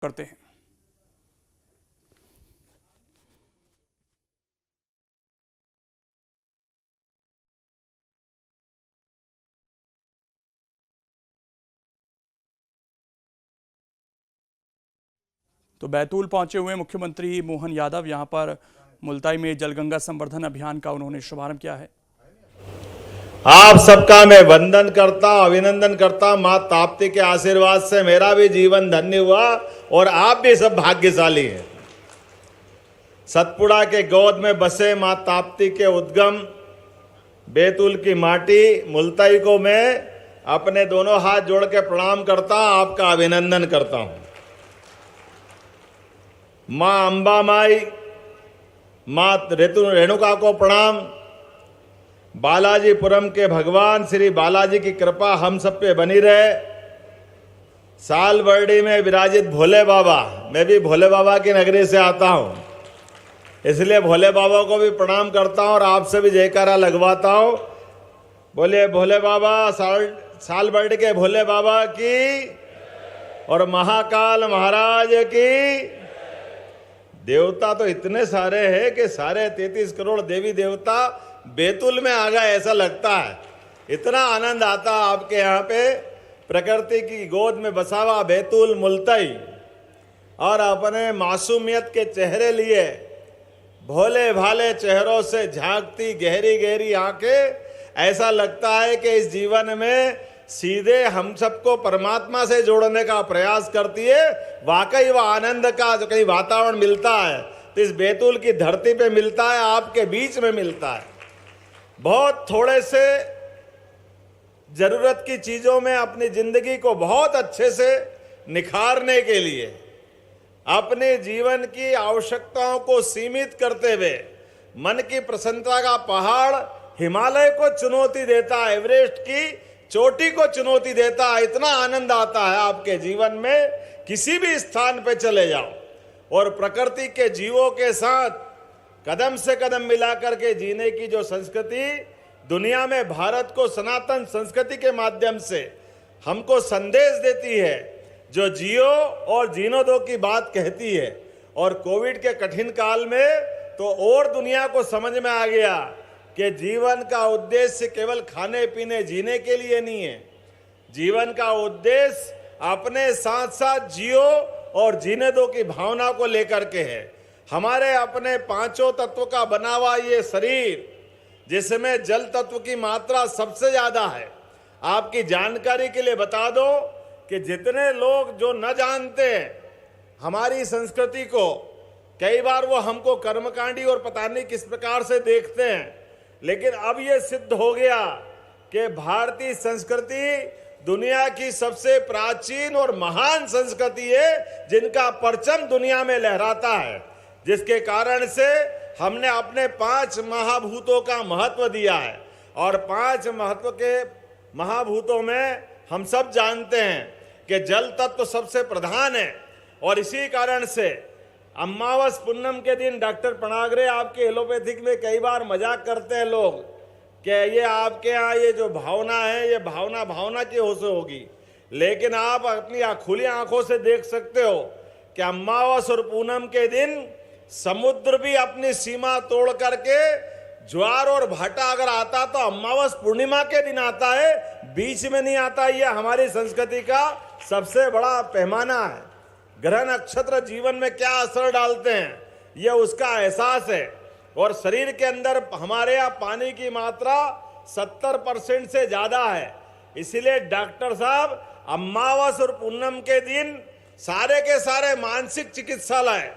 करते हैं। तो बैतूल पहुंचे हुए मुख्यमंत्री मोहन यादव यहां पर मुल्ताई में जलगंगा संवर्धन अभियान का उन्होंने शुभारंभ किया है। आप सबका मैं वंदन करता, अभिनंदन करता। मां ताप्ती के आशीर्वाद से मेरा भी जीवन धन्य हुआ और आप भी सब भाग्यशाली हैं। सतपुड़ा के गोद में बसे मां ताप्ती के उद्गम बैतूल की माटी मुल्ताई को मैं अपने दोनों हाथ जोड़ के प्रणाम करता, आपका अभिनंदन करता हूं। मां अंबा माई, मां रेणुका को प्रणाम। बालाजीपुरम के भगवान श्री बालाजी की कृपा हम सब पे बनी रहे। साल बरडी में विराजित भोले बाबा, मैं भी भोले बाबा की नगरी से आता हूं, इसलिए भोले बाबा को भी प्रणाम करता हूं और आपसे भी जयकारा लगवाता हूं। बोले भोले बाबा, साल बरडी के भोले बाबा की और महाकाल महाराज की। देवता तो इतने सारे हैं कि सारे 33 करोड़ देवी देवता बैतूल में आ गए ऐसा लगता है। इतना आनंद आता आपके यहाँ पे प्रकृति की गोद में बसा हुआ बैतूल मुल्ताई और अपने मासूमियत के चेहरे लिए भोले भाले चेहरों से झांकती गहरी गहरी आंखें। ऐसा लगता है कि इस जीवन में सीधे हम सबको परमात्मा से जोड़ने का प्रयास करती है। वाकई वह आनंद का जो कहीं वातावरण मिलता है तो इस बैतूल की धरती पे मिलता है, आपके बीच में मिलता है। बहुत थोड़े से जरूरत की चीजों में अपनी जिंदगी को बहुत अच्छे से निखारने के लिए अपने जीवन की आवश्यकताओं को सीमित करते हुए मन की प्रसन्नता का पहाड़ हिमालय को चुनौती देता है, एवरेस्ट की चोटी को चुनौती देता है। इतना आनंद आता है आपके जीवन में, किसी भी स्थान पे चले जाओ और प्रकृति के जीवों के साथ कदम से कदम मिलाकर के जीने की जो संस्कृति दुनिया में भारत को सनातन संस्कृति के माध्यम से हमको संदेश देती है, जो जियो और जीनो दो की बात कहती है। और कोविड के कठिन काल में तो और दुनिया को समझ में आ गया कि जीवन का उद्देश्य केवल खाने पीने जीने के लिए नहीं है। जीवन का उद्देश्य अपने साथ साथ जियो और जीने दो की भावना को लेकर के है। हमारे अपने पांचों तत्व का बना हुआ ये शरीर, जिसमें जल तत्व की मात्रा सबसे ज्यादा है। आपकी जानकारी के लिए बता दो कि जितने लोग जो न जानते हैं हमारी संस्कृति को, कई बार वो हमको कर्मकांडी और पता नहीं किस प्रकार से देखते हैं, लेकिन अब ये सिद्ध हो गया कि भारतीय संस्कृति दुनिया की सबसे प्राचीन और महान संस्कृति है, जिनका परचम दुनिया में लहराता है। जिसके कारण से हमने अपने 5 महाभूतों का महत्व दिया है और 5 महत्व के महाभूतों में हम सब जानते हैं कि जल तत्व सबसे प्रधान है। और इसी कारण से अमावस पूनम के दिन डॉक्टर पनागरे आपके एलोपैथिक में कई बार मजाक करते हैं लोग कि ये आपके यहाँ ये जो भावना है ये भावना की हो से होगी, लेकिन आप अपनी खुली आंखों से देख सकते हो कि अमावस और पूनम के दिन समुद्र भी अपनी सीमा तोड़ करके ज्वार और भाटा अगर आता तो अमावस पूर्णिमा के दिन आता है, बीच में नहीं आता। ये हमारी संस्कृति का सबसे बड़ा पैमाना है। ग्रह नक्षत्र जीवन में क्या असर डालते हैं ये उसका एहसास है। और शरीर के अंदर हमारे यहाँ पानी की मात्रा 70% से ज्यादा है। इसीलिए डॉक्टर साहब अमावस और पूनम के दिन सारे के सारे मानसिक चिकित्सालय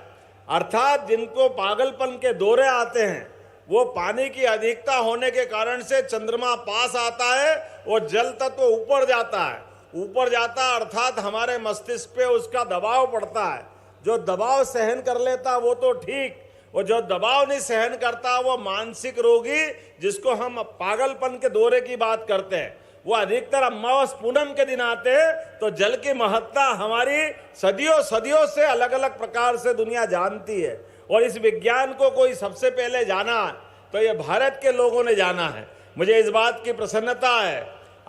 अर्थात जिनको पागलपन के दौरे आते हैं, वो पानी की अधिकता होने के कारण से चंद्रमा पास आता है और जल तत्व ऊपर जाता है। ऊपर जाता अर्थात हमारे मस्तिष्क पे उसका दबाव पड़ता है। जो दबाव सहन कर लेता वो तो ठीक, और जो दबाव नहीं सहन करता वो मानसिक रोगी, जिसको हम पागलपन के दौरे की बात करते हैं, वो अधिकतर अमावस पूनम के दिन आते हैं। तो जल की महत्ता हमारी सदियों से अलग अलग प्रकार से दुनिया जानती है। और इस विज्ञान को कोई सबसे पहले जाना तो ये भारत के लोगों ने जाना है। मुझे इस बात की प्रसन्नता है,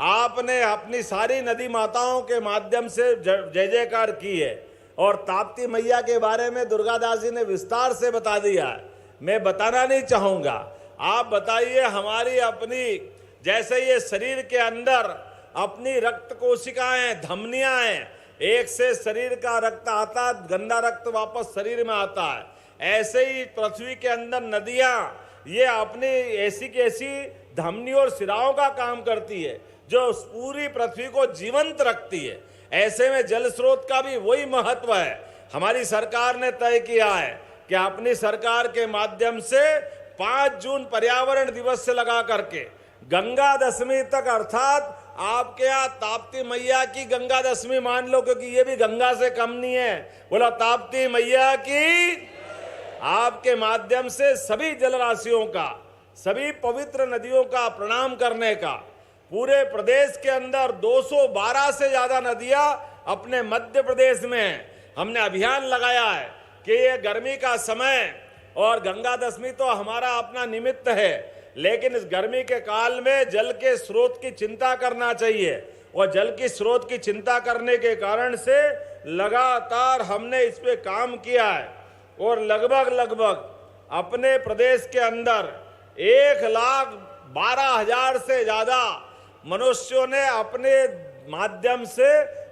आपने अपनी सारी नदी माताओं के माध्यम से जय जयकार की है। और ताप्ती मैया के बारे में दुर्गादास जी ने विस्तार से बता दिया है, मैं बताना नहीं चाहूंगा। आप बताइए, हमारी अपनी जैसे ये शरीर के अंदर अपनी रक्त कोशिकाएं, धमनियां हैं, एक से शरीर का रक्त आता, गंदा रक्त वापस शरीर में आता है, ऐसे ही पृथ्वी के अंदर नदियां ये अपनी ऐसी की ऐसी धमनी और सिराओं का काम करती है जो पूरी पृथ्वी को जीवंत रखती है। ऐसे में जल स्रोत का भी वही महत्व है। हमारी सरकार ने तय किया है कि अपनी सरकार के माध्यम से 5 जून पर्यावरण दिवस से लगा करके गंगा दशमी तक, अर्थात आपके यहाँ ताप्ती मैया की गंगा दशमी मान लो, क्योंकि ये भी गंगा से कम नहीं है, बोला ताप्ती मैया की, आपके माध्यम से सभी जलराशियों का, सभी पवित्र नदियों का प्रणाम करने का पूरे प्रदेश के अंदर 212 से ज्यादा नदियां अपने मध्य प्रदेश में हमने अभियान लगाया है कि ये गर्मी का समय और गंगा दशमी तो हमारा अपना निमित्त है, लेकिन इस गर्मी के काल में जल के स्रोत की चिंता करना चाहिए। और जल की स्रोत की चिंता करने के कारण से लगातार हमने इस पे काम किया है और लगभग अपने प्रदेश के अंदर 1,12,000 से ज्यादा मनुष्यों ने अपने माध्यम से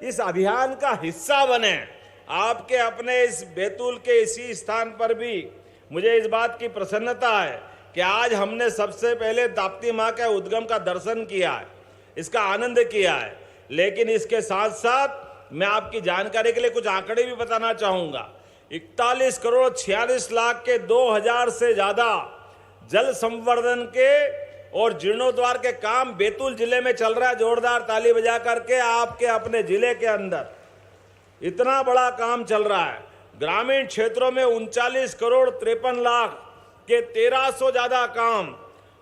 इस अभियान का हिस्सा बने। आपके अपने इस बैतूल के इसी स्थान पर भी मुझे इस बात की प्रसन्नता है कि आज हमने सबसे पहले ताप्ती माँ के उद्गम का दर्शन किया है, इसका आनंद किया है। लेकिन इसके साथ साथ मैं आपकी जानकारी के लिए कुछ आंकड़े भी बताना चाहूंगा। 41 करोड़ 46 लाख के 2,000 से ज्यादा जल संवर्धन के और जीर्णोद्वार के काम बैतूल जिले में चल रहा है। जोरदार ताली बजा करके आपके अपने जिले के अंदर इतना बड़ा काम चल रहा है। ग्रामीण क्षेत्रों में 39 करोड़ 53 लाख के 1300 ज्यादा काम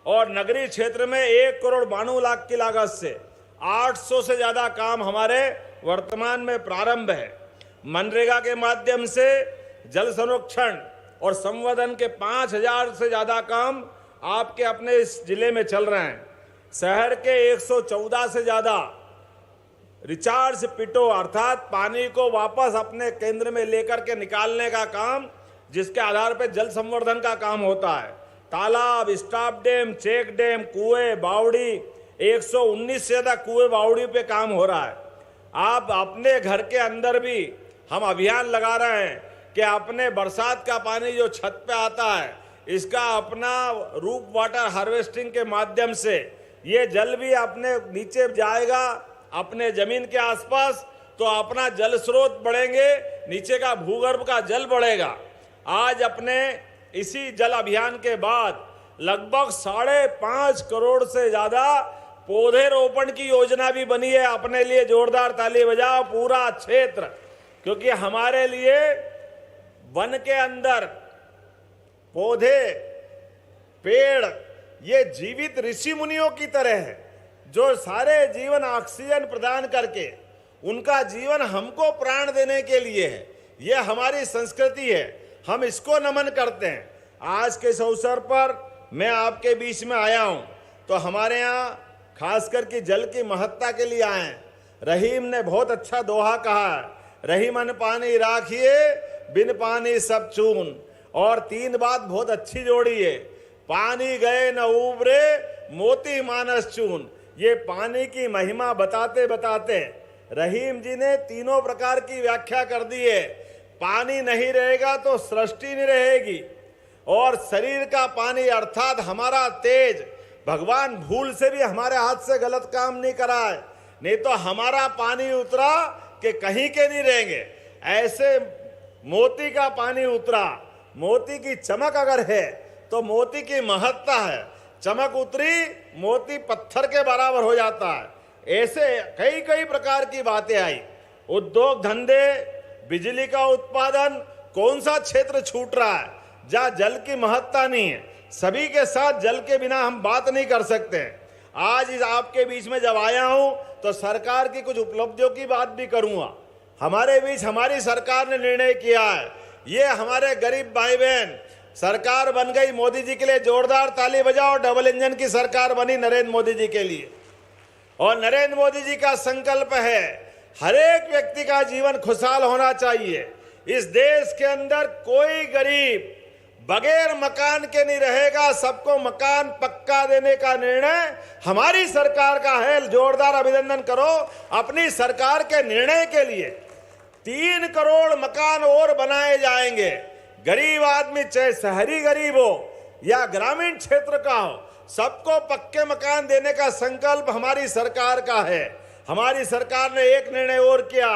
और नगरीय क्षेत्र में 1 करोड़ 92 लाख की लागत से 800 से ज्यादा काम हमारे वर्तमान में प्रारंभ है। मनरेगा के माध्यम से जल संरक्षण और संवर्धन के 5,000 से ज्यादा काम आपके अपने इस जिले में चल रहे हैं। शहर के 114 से ज्यादा रिचार्ज पिटो, अर्थात पानी को वापस अपने केंद्र में लेकर के निकालने का काम, जिसके आधार पर जल संवर्धन का काम होता है। तालाब, स्टॉप डैम, चेक डैम, कुएं, बावड़ी, 119 से ज्यादा कुएं बावड़ी पे काम हो रहा है। आप अपने घर के अंदर भी हम अभियान लगा रहे हैं कि अपने बरसात का पानी जो छत पे आता है, इसका अपना रूप वाटर हार्वेस्टिंग के माध्यम से ये जल भी अपने नीचे जाएगा, अपने जमीन के आसपास, तो अपना जल स्रोत बढ़ेंगे, नीचे का भूगर्भ का जल बढ़ेगा। आज अपने इसी जल अभियान के बाद लगभग 5.5 करोड़ से ज्यादा पौधे रोपण की योजना भी बनी है अपने लिए। जोरदार ताली बजाओ पूरा क्षेत्र, क्योंकि हमारे लिए वन के अंदर पौधे, पेड़ ये जीवित ऋषि मुनियों की तरह है, जो सारे जीवन ऑक्सीजन प्रदान करके उनका जीवन हमको प्राण देने के लिए है। ये हमारी संस्कृति है, हम इसको नमन करते हैं। आज के इस अवसर पर मैं आपके बीच में आया हूं, तो हमारे यहाँ खास करके जल की महत्ता के लिए आए हैं। रहीम ने बहुत अच्छा दोहा कहा है, रहीमन पानी राखिए बिन पानी सब चून। और 3 बात बहुत अच्छी जोड़ी है, पानी गए न उबरे मोती मानस चून। ये पानी की महिमा बताते बताते रहीम जी ने तीनों प्रकार की व्याख्या कर दी है। पानी नहीं रहेगा तो सृष्टि नहीं रहेगी, और शरीर का पानी अर्थात हमारा तेज, भगवान भूल से भी हमारे हाथ से गलत काम नहीं कराए, नहीं तो हमारा पानी उतरा कि कहीं के नहीं रहेंगे। ऐसे मोती का पानी उतरा, मोती की चमक अगर है तो मोती की महत्ता है, चमक उतरी मोती पत्थर के बराबर हो जाता है। ऐसे कई कई प्रकार की बातें आई। उद्योग धंधे, बिजली का उत्पादन, कौन सा क्षेत्र छूट रहा है जहाँ जल की महत्ता नहीं है। सभी के साथ जल के बिना हम बात नहीं कर सकते। आज इस आपके बीच में जब आया हूं तो सरकार की कुछ उपलब्धियों की बात भी करूंगा। हमारे बीच हमारी सरकार ने निर्णय किया है, ये हमारे गरीब भाई बहन, सरकार बन गई मोदी जी के लिए। जोरदार ताली बजाओ, डबल इंजन की सरकार बनी नरेंद्र मोदी जी के लिए। और नरेंद्र मोदी जी का संकल्प है हर एक व्यक्ति का जीवन खुशहाल होना चाहिए। इस देश के अंदर कोई गरीब बगैर मकान के नहीं रहेगा। सबको मकान पक्का देने का निर्णय हमारी सरकार का है। जोरदार अभिनंदन करो अपनी सरकार के निर्णय के लिए। 3 करोड़ मकान और बनाए जाएंगे। गरीब आदमी चाहे शहरी गरीब हो या ग्रामीण क्षेत्र का हो, सबको पक्के मकान देने का संकल्प हमारी सरकार का है। हमारी सरकार ने एक निर्णय और किया,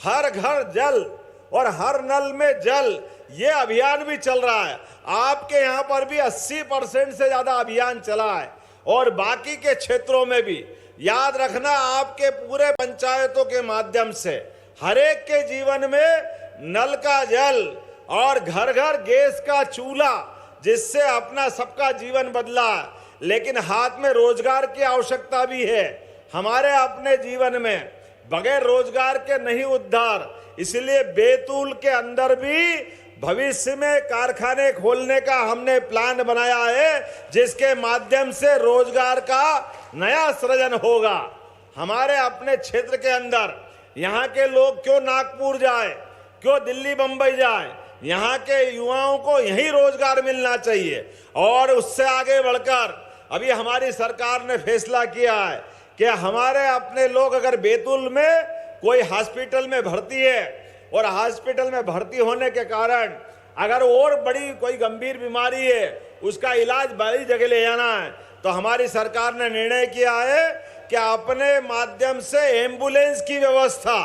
हर घर जल और हर नल में जल, ये अभियान भी चल रहा है। आपके यहाँ पर भी 80% से ज्यादा अभियान चला है और बाकी के क्षेत्रों में भी। याद रखना, आपके पूरे पंचायतों के माध्यम से हर एक के जीवन में नल का जल और घर घर गैस का चूल्हा, जिससे अपना सबका जीवन बदला। लेकिन हाथ में रोजगार की आवश्यकता भी है। हमारे अपने जीवन में बगैर रोजगार के नहीं उद्धार। इसलिए बैतूल के अंदर भी भविष्य में कारखाने खोलने का हमने प्लान बनाया है, जिसके माध्यम से रोजगार का नया सृजन होगा। हमारे अपने क्षेत्र के अंदर यहाँ के लोग क्यों नागपुर जाए, क्यों दिल्ली बंबई जाए? यहाँ के युवाओं को यही रोजगार मिलना चाहिए। और उससे आगे बढ़कर अभी हमारी सरकार ने फैसला किया है कि हमारे अपने लोग अगर बैतूल में कोई हॉस्पिटल में भर्ती है और हॉस्पिटल में भर्ती होने के कारण अगर और बड़ी कोई गंभीर बीमारी है, उसका इलाज बड़ी जगह ले जाना है, तो हमारी सरकार ने निर्णय किया है कि अपने माध्यम से एम्बुलेंस की व्यवस्था